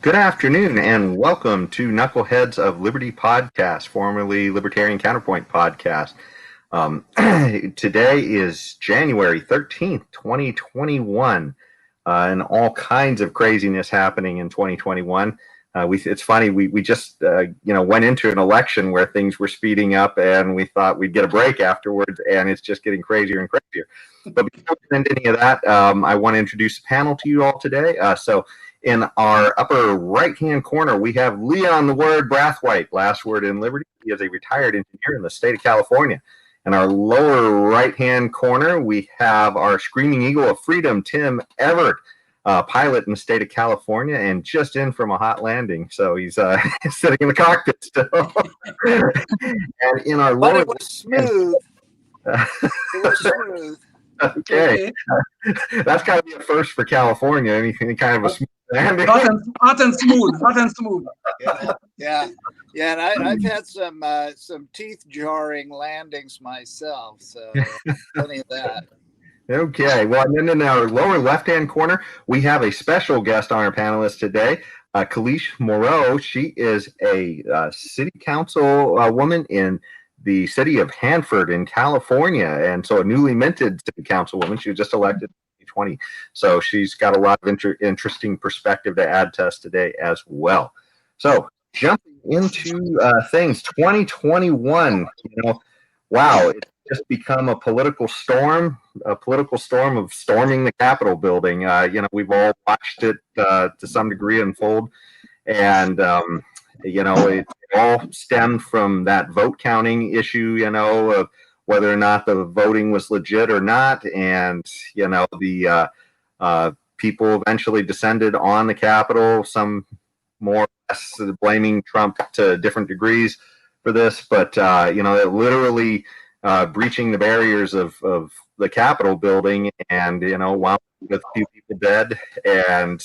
Good afternoon and welcome to Knuckleheads of Liberty podcast, formerly Libertarian Counterpoint podcast. Today is January 13th, 2021, and all kinds of craziness happening in 2021. It's funny, we just went into an election where things were speeding up and we thought we'd get a break afterwards, and it's just getting crazier and crazier. But before we get into any of that, I want to introduce a panel to you all today. In our upper right-hand corner, we have Leon the Word Brathwaite, last word in Liberty. He is a retired engineer in the state of California. In our lower right-hand corner, we have our Screaming Eagle of Freedom, Tim Everett, pilot in the state of California, and just in from a hot landing. So he's sitting in the cockpit still. And in our lower... But it was smooth. It was smooth. Okay. That's got to be a first for California. Any kind of a smooth landing. Hot and smooth. Yeah. And I've had some teeth jarring landings myself, so plenty of that. Okay. Well, and then in our lower left-hand corner, we have a special guest on our panelist today, Kalish Moreau. She is a city council woman in the city of Hanford in California, and so a newly minted city councilwoman. She was just elected in 2020, so she's got a lot of interesting perspective to add to us today as well. So jumping into things, 2021, wow, it's just become a political storm of storming the Capitol building. We've all watched it to some degree unfold, and it all stemmed from that vote counting issue, of whether or not the voting was legit or not. And, the people eventually descended on the Capitol, some more or less blaming Trump to different degrees for this. But, it literally breaching the barriers of the Capitol building and, wound with a few people dead. And,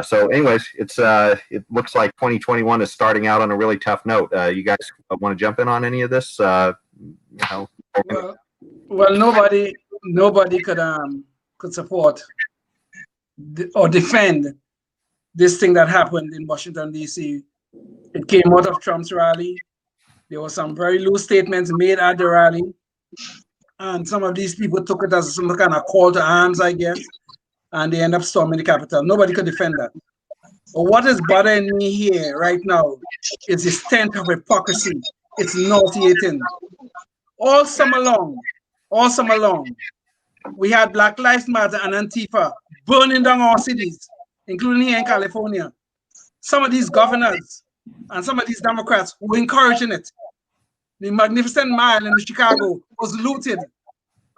so anyways, it looks like 2021 is starting out on a really tough note. You guys want to jump in on any of this? Well, nobody could support or defend this thing that happened in Washington, D.C. It came out of Trump's rally. There were some very loose statements made at the rally, and some of these people took it as some kind of call to arms, I guess. And they end up storming the Capitol. Nobody could defend that. But what is bothering me here right now is the stench of hypocrisy. It's nauseating. All summer long, we had Black Lives Matter and Antifa burning down our cities, including here in California. Some of these governors and some of these Democrats were encouraging it. The Magnificent Mile in Chicago was looted.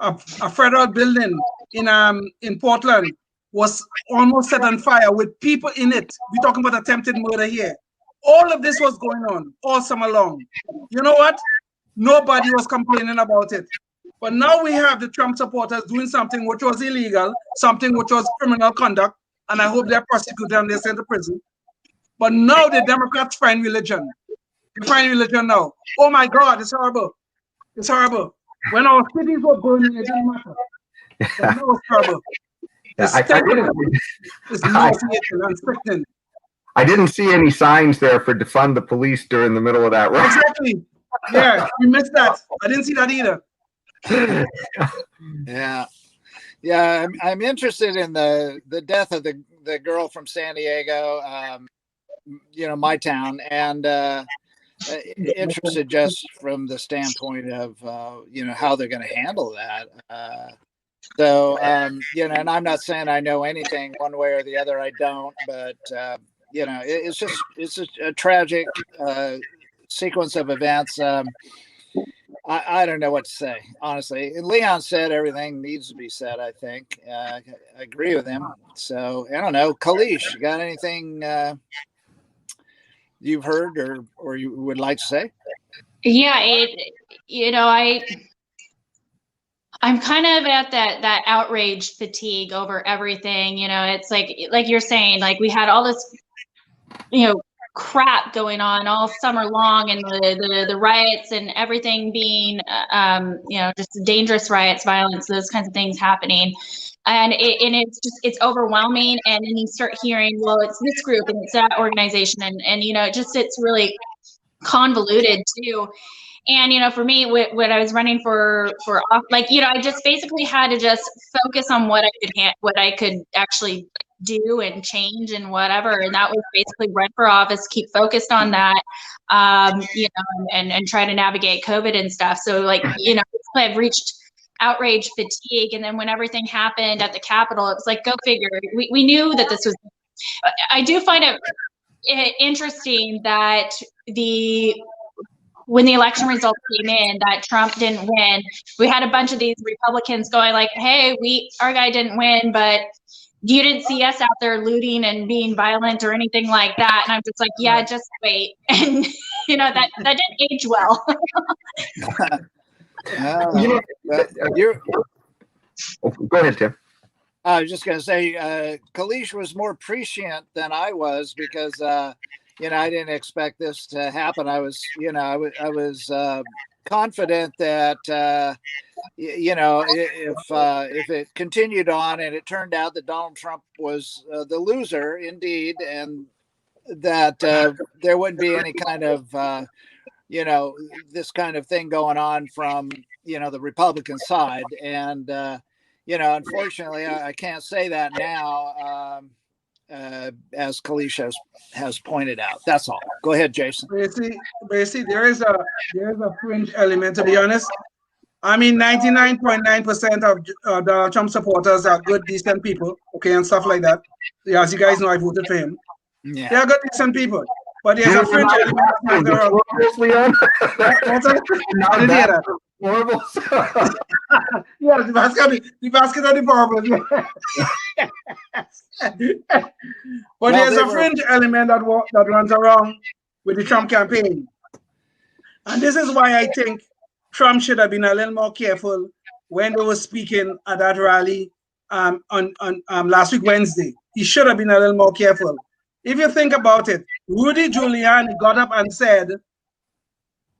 A federal building in Portland was almost set on fire with people in it. We're talking about attempted murder here. All of this was going on all summer long. You know what? Nobody was complaining about it. But now we have the Trump supporters doing something which was illegal, something which was criminal conduct, and I hope they're prosecuted and they're sent to prison. But now the Democrats find religion. They find religion now. Oh my God, it's horrible. It's horrible. When our cities were burning, it didn't matter. But now it's horrible. I didn't see any signs there for defund the police during the middle of that rally. Exactly. Yeah, you missed that. I didn't see that either. Yeah. I'm interested in the death of the girl from San Diego, my town, and interested just from the standpoint of how they're going to handle that. And I'm not saying I know anything one way or the other. I don't, but it's just a tragic sequence of events. I don't know what to say, honestly. And Leon said everything needs to be said, I think. I agree with him. So I don't know. Kalish, you got anything you've heard or you would like to say? Yeah, I'm kind of at that outrage fatigue over everything. It's like you're saying, like we had all this, crap going on all summer long, and the riots and everything being, just dangerous riots, violence, those kinds of things happening. and it's overwhelming. And then you start hearing, well, it's this group and it's that organization, and it's really convoluted too. And for me, when I was running for I just basically had to just focus on what I could actually do and change and whatever, and that was basically run for office, keep focused on that, and try to navigate COVID and stuff. So I've reached outrage fatigue, and then when everything happened at the Capitol, it was like, go figure. We knew that this was. I do find it interesting that when the election results came in, that Trump didn't win, we had a bunch of these Republicans going like, hey, our guy didn't win, but you didn't see us out there looting and being violent or anything like that. And I'm just like, yeah, just wait. And that didn't age well. Go ahead, Tim. I was just going to say, Kalish was more prescient than I was, because I didn't expect this to happen. I was confident that if it continued on and it turned out that Donald Trump was the loser indeed, and that there wouldn't be any kind of this kind of thing going on from the Republican side. And unfortunately, I can't say that now. As Kalish has pointed out. That's all. Go ahead, Jason. But you see, there is a fringe element, to be honest. I mean, 99.9% of Donald Trump supporters are good, decent people, okay, and stuff like that. Yeah, as you guys know, I voted for him. Yeah. They are good, decent people. But there's a fringe element. I didn't hear that. Horrible. Yeah, the basket of the barbers. But there's a fringe element that runs around with the Trump campaign. And this is why I think Trump should have been a little more careful when they were speaking at that rally on last week, Wednesday. He should have been a little more careful. If you think about it, Rudy Giuliani got up and said,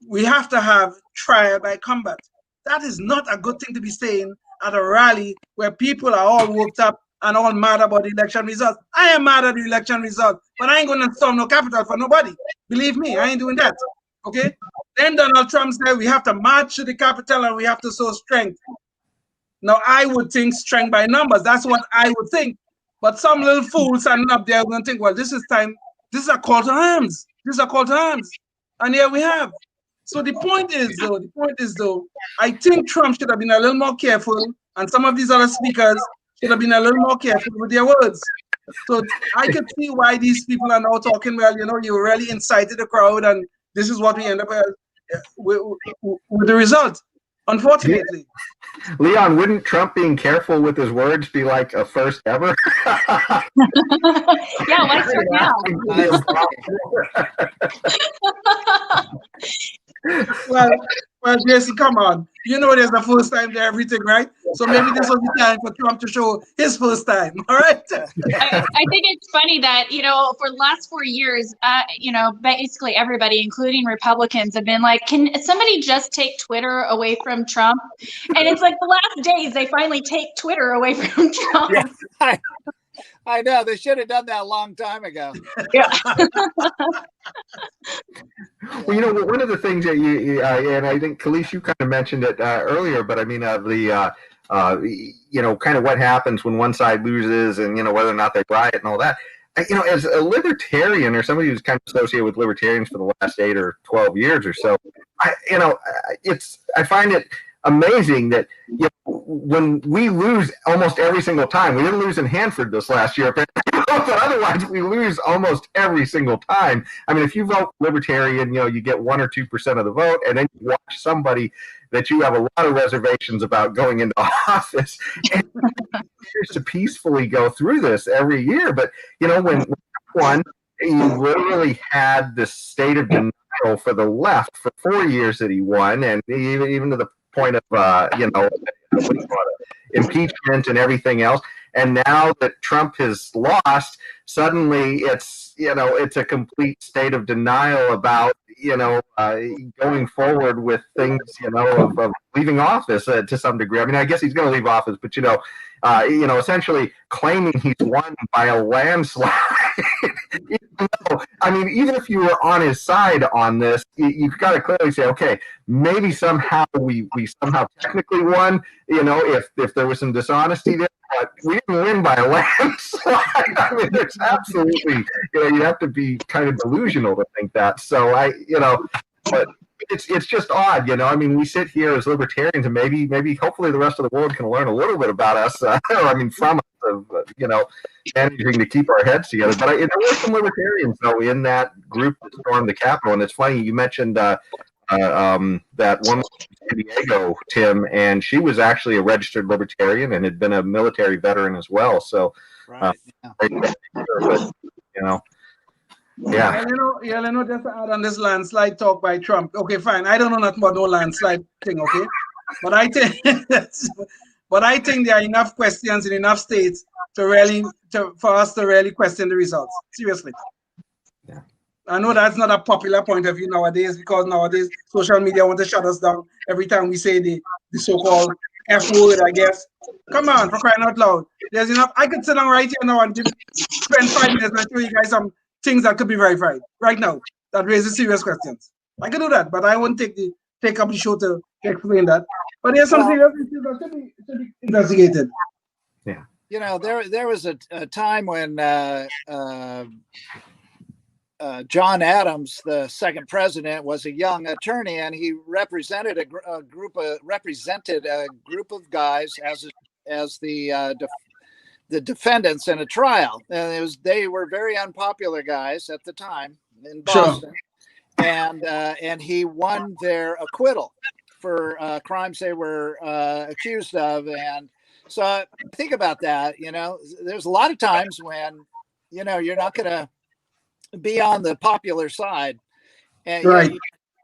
we have to have trial by combat. That is not a good thing to be saying at a rally where people are all worked up and all mad about the election results. I am mad at the election result, but I ain't going to storm no Capitol for nobody. Believe me, I ain't doing that. Okay? Then Donald Trump said we have to march to the Capitol and we have to show strength. Now, I would think strength by numbers. That's what I would think. But some little fool standing up there going to think, well, this is time. This is a call to arms. This is a call to arms. And here we have. So the point is, though, I think Trump should have been a little more careful, and some of these other speakers should have been a little more careful with their words. So I could see why these people are now talking, well, you really incited the crowd, and this is what we end up with the result, unfortunately. Leon, wouldn't Trump being careful with his words be like a first ever? Yeah, why start now? Well, Jason, come on. You know there's a first time to everything, right? So maybe this was the time for Trump to show his first time, all right? I think it's funny that, for the last 4 years, basically everybody, including Republicans, have been like, can somebody just take Twitter away from Trump? And it's like the last days they finally take Twitter away from Trump. Yeah, I know. They should have done that a long time ago. Yeah. Well, one of the things that you and I think, Kalish, you kind of mentioned it earlier, but I mean, kind of what happens when one side loses and, whether or not they riot and all that. As a libertarian or somebody who's kind of associated with libertarians for the last 8 or 12 years or so, I find it amazing that when we lose almost every single time, we didn't lose in Hanford this last year, but otherwise we lose almost every single time. I mean, if you vote libertarian, you get 1 or 2% of the vote, and then you watch somebody that you have a lot of reservations about going into office, and to peacefully go through this every year. But when one, you literally had this state of denial for the left for 4 years that he won, and even to the point of impeachment and everything else. And now that Trump has lost, suddenly it's a complete state of denial about going forward with things of leaving office to some degree. I mean, I guess he's going to leave office, but essentially claiming he's won by a landslide. Even if you were on his side on this, you've got to clearly say, okay, maybe somehow we somehow technically won, if there was some dishonesty there, but we didn't win by a landslide. There's absolutely, you have to be kind of delusional to think that. So but it's just odd, we sit here as libertarians, and maybe hopefully the rest of the world can learn a little bit about us, from us, of, managing to keep our heads together. But there were some libertarians, though, in that group that stormed the Capitol. And it's funny, you mentioned that woman from San Diego, Tim, and she was actually a registered libertarian and had been a military veteran as well. So, right. Yeah. Just to add on this landslide talk by Trump. Okay, fine. I don't know nothing about no landslide thing, okay? But I think there are enough questions in enough states for us to really question the results. Seriously. Yeah. I know that's not a popular point of view nowadays, because nowadays social media want to shut us down every time we say the so-called F word, I guess. Come on, for crying out loud. There's enough. I could sit down right here now and spend 5 minutes and show you guys some things that could be verified right now that raises serious questions. I could do that, but I won't take up the show to explain that. But there's some serious issues that should be investigated. Yeah. There was a time when John Adams, the second president, was a young attorney, and he represented a group of guys as the defendants in a trial. And they were very unpopular guys at the time in Boston. Sure. And he won their acquittal for crimes they were accused of. And so think about that. There's a lot of times when you're not going to be on the popular side, and right.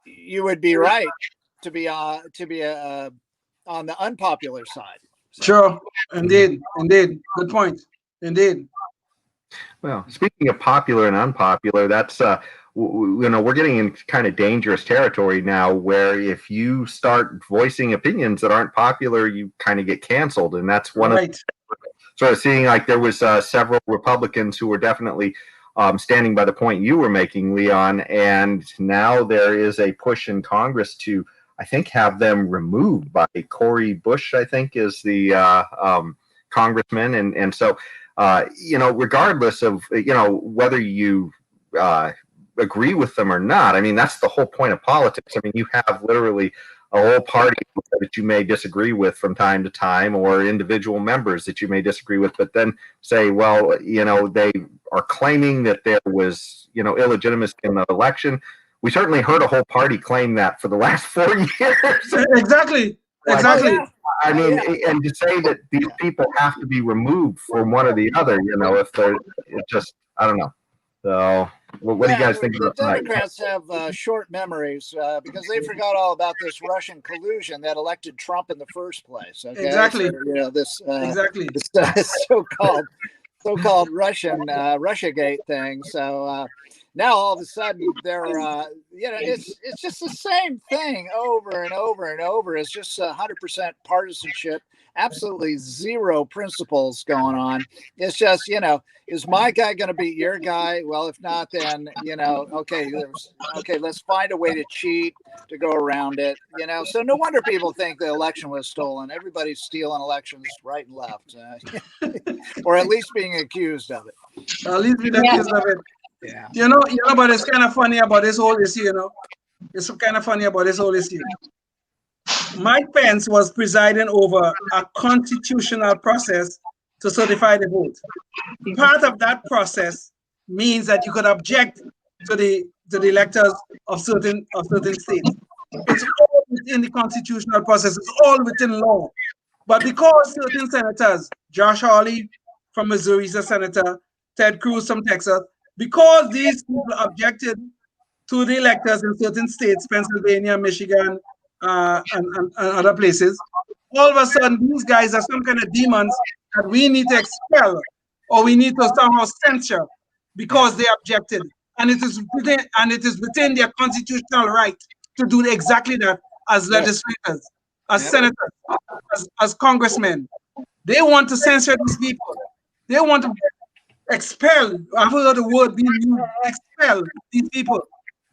You would be right to be on the unpopular side. So. Sure, indeed, good point, indeed. Well, speaking of popular and unpopular, that's we're getting in kind of dangerous territory now, where if you start voicing opinions that aren't popular, you kind of get canceled, and that's one of sort of seeing, like, there was several Republicans who were definitely standing by the point you were making, Leon, and now there is a push in Congress to, I think, have them removed by Cori Bush, I think, is the congressman. And so, regardless of, whether you agree with them or not, that's the whole point of politics. You have literally a whole party that you may disagree with from time to time, or individual members that you may disagree with, but then say, well, they are claiming that there was, illegitimacy in the election. We certainly heard a whole party claim that for the last 4 years. Exactly. And to say that these people have to be removed from one or the other, if they're just, I don't know. So, what do you guys think about that? The Democrats have short memories because they forgot all about this Russian collusion that elected Trump in the first place. Okay? Exactly. So, this so-called Russian Russiagate thing. So now all of a sudden they're it's just the same thing over and over and over. It's just 100% partisanship, absolutely zero principles going on. It's just, is my guy going to beat your guy? Well, if not, then okay, let's find a way to cheat, to go around it. So no wonder people think the election was stolen. Everybody's stealing elections right and left, or at least being accused of it. At least being accused of it. Yeah. But it's kind of funny about this whole issue. It's kind of funny about this whole issue. Mike Pence was presiding over a constitutional process to certify the vote. Part of that process means that you could object to the electors of certain states. It's all within the constitutional process. It's all within law. But because certain senators, Josh Hawley from Missouri is a senator, Ted Cruz from Texas, because these people objected to the electors in certain states, Pennsylvania, Michigan, and other places, all of a sudden these guys are some kind of demons that we need to expel, or we need to somehow censure because they objected. And it is within their constitutional right to do exactly that as legislators, as senators, as congressmen. They want to censor these people. They want to expel, I've heard the word being used, expel these people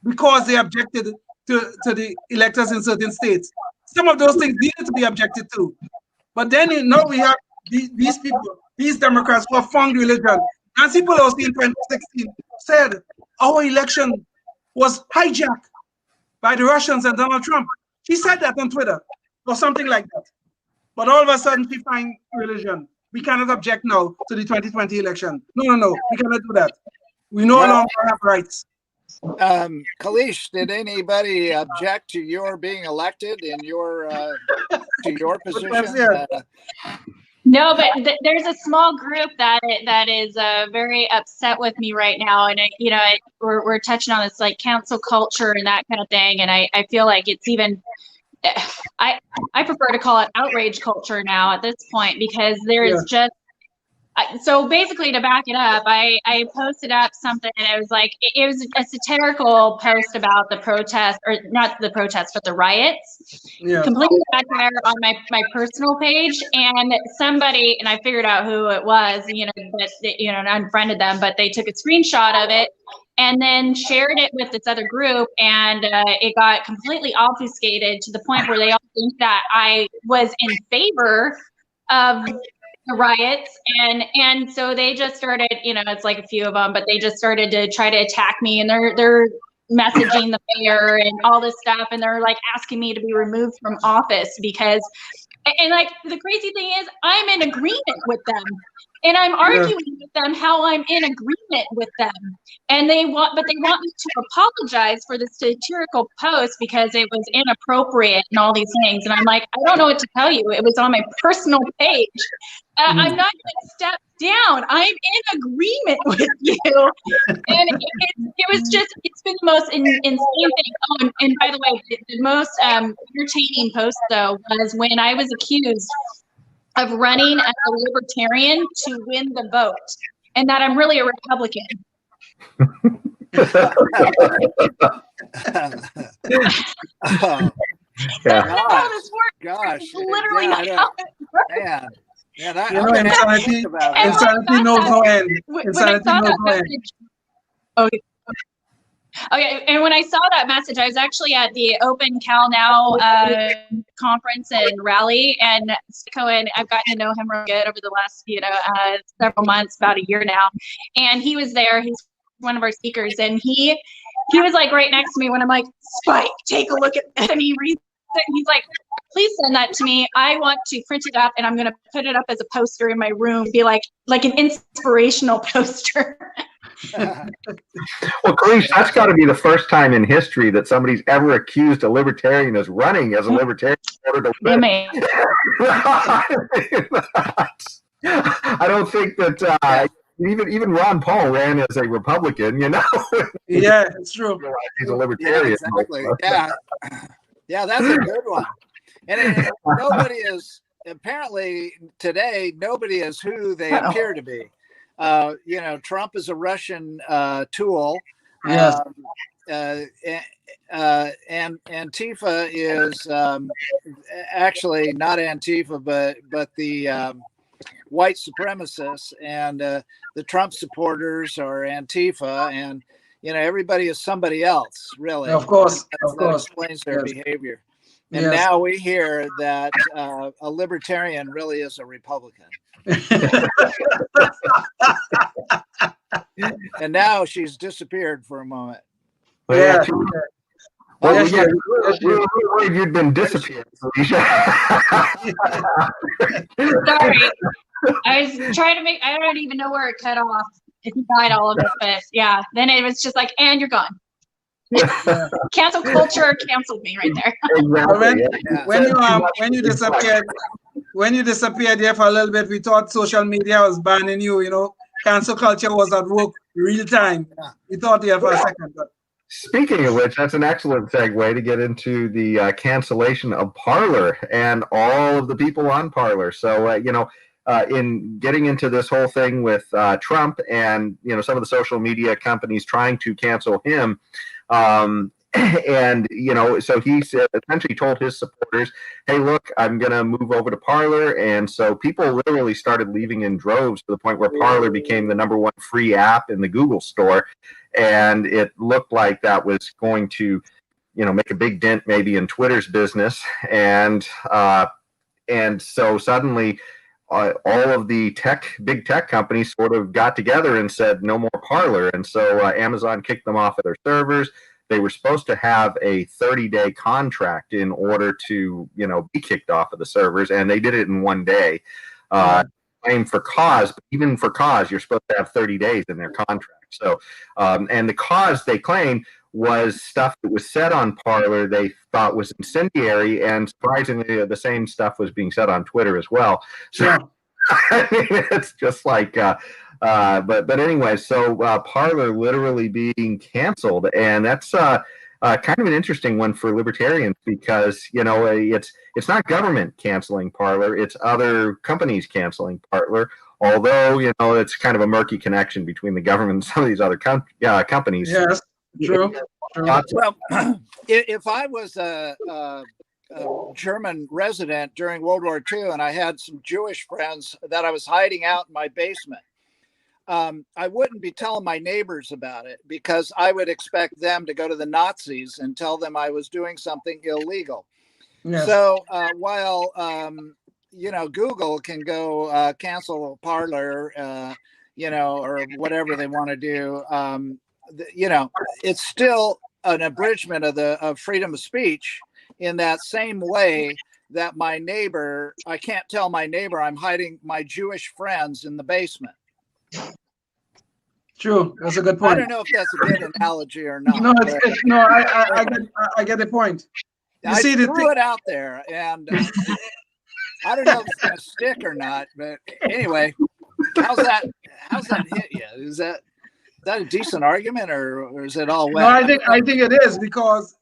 because they objected to the electors in certain states. Some of those things needed to be objected to. But then now we have these people, these Democrats who have found religion. Nancy Pelosi in 2016 said our election was hijacked by the Russians and Donald Trump. She said that on Twitter or something like that. But all of a sudden she finds religion. We cannot object now to the 2020 election. No, we cannot do that. We no longer have rights. Kalish, did anybody object to your being elected in your to your position? No, but there's a small group that is very upset with me right now, and we're touching on this like cancel culture and that kind of thing, and I feel like it's even. I prefer to call it outrage culture now at this point, because there is just. So basically, to back it up, I posted up something, and it was like it was a satirical post about the protest, or not the protest, but the riots. Yeah. Completely satire on my personal page, and somebody, and I figured out who it was, and unfriended them, but they took a screenshot of it and then shared it with this other group, and it got completely obfuscated to the point where they all think that I was in favor of the riots, and so they just started, it's like a few of them, but they just started to try to attack me, and they're messaging the mayor and all this stuff, and they're like asking me to be removed from office because, and like the crazy thing is, I'm in agreement with them, and I'm arguing with them how I'm in agreement with them, and they want me to apologize for the satirical post because it was inappropriate and all these things, and I'm like, I don't know what to tell you. It was on my personal page. I'm not going to step down. I'm in agreement with you, and it was just, it's been the most insane thing. Oh, and by the way, the most entertaining post though was when I was accused of running as a libertarian to win the vote, and that I'm really a Republican. That's not how this works. Gosh, it's literally not how it works. Man, insanity knows no end. Insanity knows no end. Okay, and when I saw that message, I was actually at the Open Cal Now conference and rally, and Cohen, I've gotten to know him real good over the last, several months, about a year now, and he was there. He's one of our speakers, and he was like right next to me when I'm like, Spike, take a look at that, and he reads it, and he's like, please send that to me. I want to print it up, and I'm going to put it up as a poster in my room, be like an inspirational poster. Well, Kalish, that's got to be the first time in history that somebody's ever accused a libertarian as running as a libertarian in order to win. I don't think that even Ron Paul ran as a Republican, Yeah, it's true. He's a libertarian. Yeah, exactly. Yeah, that's a good one. And nobody is, apparently today, nobody is who they appear to be. Trump is a Russian tool. Yes. And Antifa is actually not Antifa, but the white supremacists, and the Trump supporters are Antifa, and everybody is somebody else, really. Of course, that explains their behavior. And now we hear that a libertarian really is a Republican. And now she's disappeared for a moment. Well, you'd been disappeared. Sorry. I was trying to I don't even know where it cut off. It died all of it, but yeah. Then it was just like, and you're gone. Cancel culture canceled me right there. When you disappeared there for a little bit, we thought social media was banning you. Cancel culture was at work real time. We thought there for a second. But. Speaking of which, that's an excellent segue to get into the cancellation of Parler and all of the people on Parler. So, in getting into this whole thing with Trump and some of the social media companies trying to cancel him, And so he essentially told his supporters, hey, look, I'm going to move over to Parler. And so people literally started leaving in droves to the point where Parler became the #1 free app in the Google store. And it looked like that was going to make a big dent maybe in Twitter's business. And so suddenly all of the big tech companies sort of got together and said no more Parler. And so Amazon kicked them off of their servers. They were supposed to have a 30-day contract in order to be kicked off of the servers, and they did it in 1 day. Claim for cause, but even for cause, you're supposed to have 30 days in their contract. So, and the cause they claimed was stuff that was said on Parler they thought was incendiary, and surprisingly, the same stuff was being said on Twitter as well. So, yeah. I mean, it's just like, but anyway, so Parler literally being canceled, and that's kind of an interesting one for libertarians because it's not government canceling Parler, it's other companies canceling Parler. Although it's kind of a murky connection between the government and some of these other companies. Yes, true. Well, if I was a German resident during World War II and I had some Jewish friends that I was hiding out in my basement, I wouldn't be telling my neighbors about it because I would expect them to go to the Nazis and tell them I was doing something illegal. Yes. So while Google can go cancel Parler, or whatever they want to do, it's still an abridgment of freedom of speech in that same way that my neighbor, I can't tell my neighbor I'm hiding my Jewish friends in the basement. True, that's a good point. I don't know if that's a good analogy or not. No, I get the point. I threw it out there, and I don't know if it's going to stick or not. But anyway, how's that hit you? Is that a decent argument, or is it all wet? No, I think it is because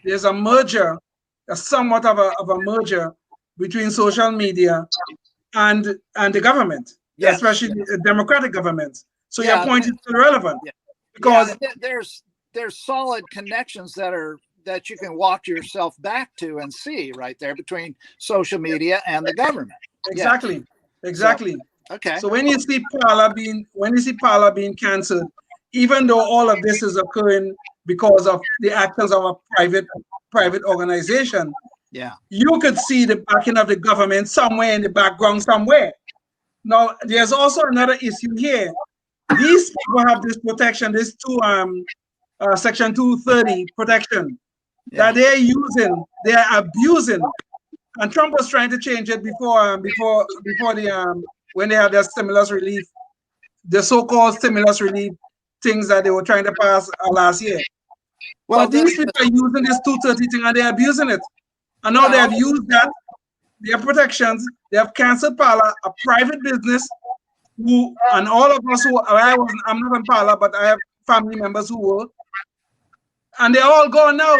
there's a merger, somewhat of a merger between social media and the government, yes. Especially the democratic governments. So your point is irrelevant because there's solid connections that you can walk yourself back to and see right there between social media and the government. Exactly. So, okay. So when you see Parler being canceled, even though all of this is occurring because of the actions of a private organization, you could see the backing of the government somewhere in the background somewhere. Now, there's also another issue here. These people have this protection, this Section 230 protection that they're using, they're abusing, and Trump was trying to change it before when they had their stimulus relief, the so-called stimulus relief things that they were trying to pass last year. Well, these people are using this 230 thing and they're abusing it, and now they have used their protections. They have canceled Parler, a private business. And all of us I'm not in Parler, but I have family members who were, and they're all gone now.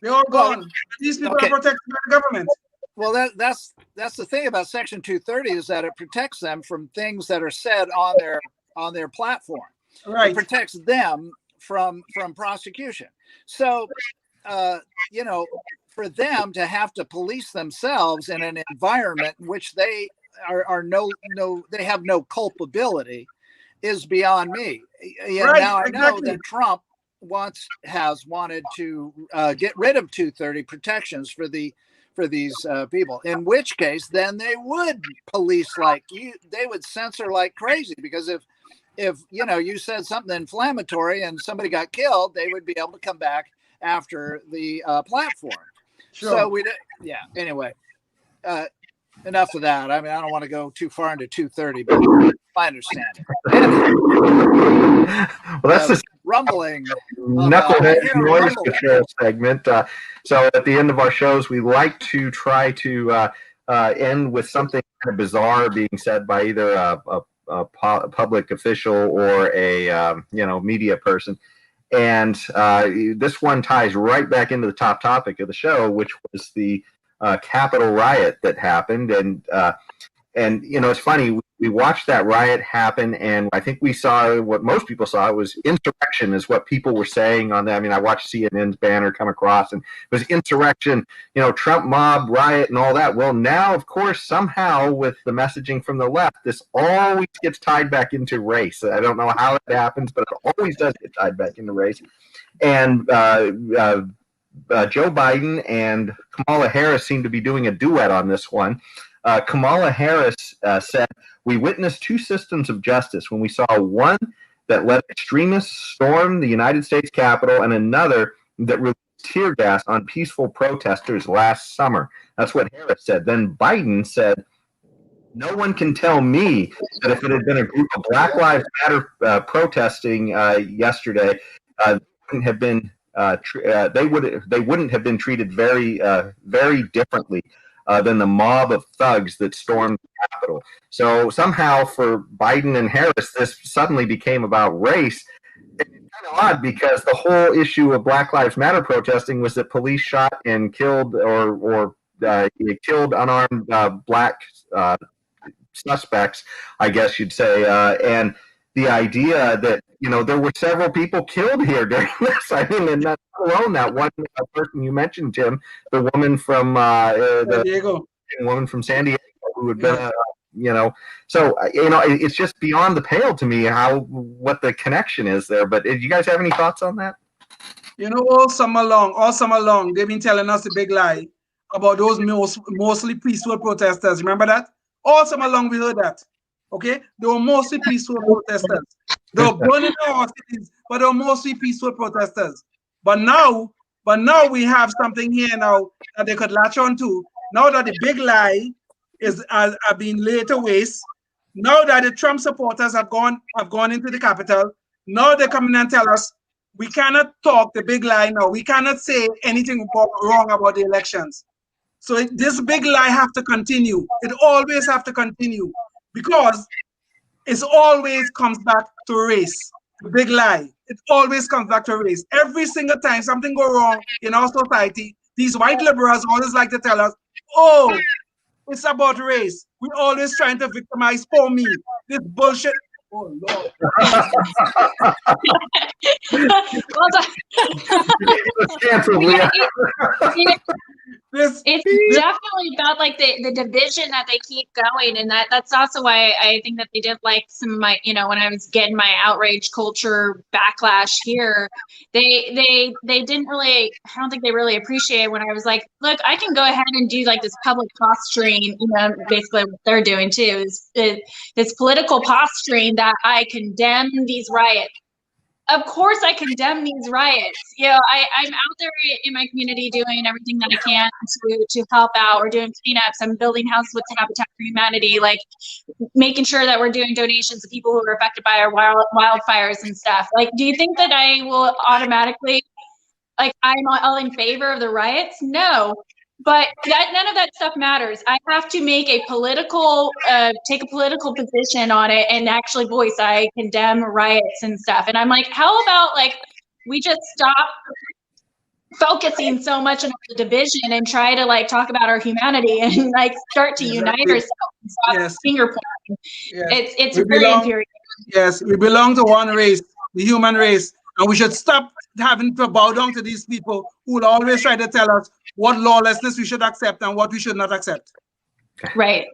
They're all gone. These people are protected by the government. Well, that's the thing about Section 230 is that it protects them from things that are said on their platform. Right. It protects them from prosecution. So, for them to have to police themselves in an environment in which they they have no culpability is beyond me. Now I know that Trump has wanted to get rid of 230 protections for these people, in which case then they would police they would censor like crazy, because if you said something inflammatory and somebody got killed, they would be able to come back after the platform. Sure. So anyway, enough of that. I mean, I don't want to go too far into 230, but I understand it. Well, that's the rumbling Knuckleheads noise control segment. So at the end of our shows, we like to try to end with something kind of bizarre being said by either a public official or a media person. And this one ties right back into the top topic of the show, which was the Capitol riot that happened. And it's funny, we watched that riot happen, and I think we saw what most people saw was insurrection is what people were saying on that. I mean, I watched CNN's banner come across, and it was insurrection, Trump mob riot and all that. Well, now, of course, somehow with the messaging from the left, this always gets tied back into race. I don't know how it happens, but it always does get tied back into race. And Joe Biden and Kamala Harris seem to be doing a duet on this one. Kamala Harris said, "We witnessed two systems of justice when we saw one that let extremists storm the United States Capitol and another that released tear gas on peaceful protesters last summer." That's what Harris said. Then Biden said, "No one can tell me that if it had been a group of Black Lives Matter protesting yesterday, they wouldn't have been they wouldn't have been treated very differently than the mob of thugs that stormed the Capitol." So somehow for Biden and Harris, this suddenly became about race. It's kind of odd because the whole issue of Black Lives Matter protesting was that police shot and killed or killed unarmed black suspects, I guess you'd say, and the idea that there were several people killed here during this. I mean, and not alone that one person you mentioned, Tim, the woman from San Diego, who had been, So it's just beyond the pale to me what the connection is there. But do you guys have any thoughts on that? All summer long, they've been telling us the big lie about those mostly peaceful protesters. Remember that? All summer long we heard that. Okay, they were mostly peaceful protesters. They were burning our cities, but they were mostly peaceful protesters. But now we have something here now that they could latch on to. Now that the big lie is being laid to waste, now that the Trump supporters have gone into the Capitol, now they come in and tell us we cannot talk the big lie now. We cannot say anything wrong about the elections. So this big lie have to continue. It always have to continue. Because it always comes back to race. The big lie. It always comes back to race. Every single time something goes wrong in our society, these white liberals always like to tell us, "Oh, it's about race. We're always trying to victimize poor me." This bullshit. Oh Lord. It's definitely about like the division that they keep going, and that's also why I think that they didn't like some of my, when I was getting my outrage culture backlash here, they didn't really, I don't think they really appreciate when I was like, look, I can go ahead and do like this public posturing, basically what they're doing too is this political posturing that I condemn these riots. Of course I condemn these riots. I'm out there in my community doing everything that I can to help out. We're doing cleanups. I'm building houses with Habitat for Humanity, like making sure that we're doing donations to people who are affected by our wildfires and stuff. Like, do you think that I will automatically, like, I'm all in favor of the riots? No. But none of that stuff matters. I have to make take a political position on it and actually voice I condemn riots and stuff. And I'm like, how about like we just stop focusing so much on the division and try to like talk about our humanity and like start to unite ourselves and stop finger pointing. Yes. It's really infuriating. Yes, we belong to one race, the human race, and we should stop having to bow down to these people who will always try to tell us what lawlessness we should accept and what we should not accept. Right.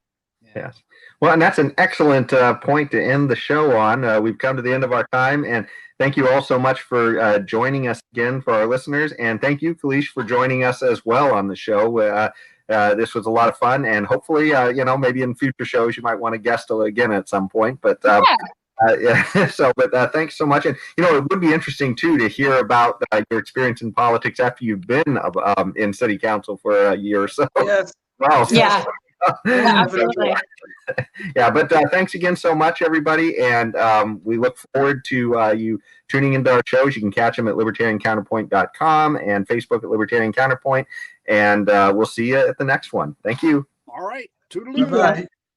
Yes. Well, and that's an excellent point to end the show on. We've come to the end of our time, and thank you all so much for joining us again for our listeners, and thank you, Kalish, for joining us as well on the show. This was a lot of fun, and hopefully, maybe in future shows you might want to guest again at some point. But but thanks so much. And it would be interesting too to hear about your experience in politics after you've been in city council for a year or so. Yes. Wow. Yeah. Absolutely. Yeah, but thanks again so much, everybody, and we look forward to you tuning into our shows. You can catch them at libertariancounterpoint.com and Facebook at Libertarian Counterpoint, and we'll see you at the next one. Thank you. All right. Toodaloo. Bye-bye.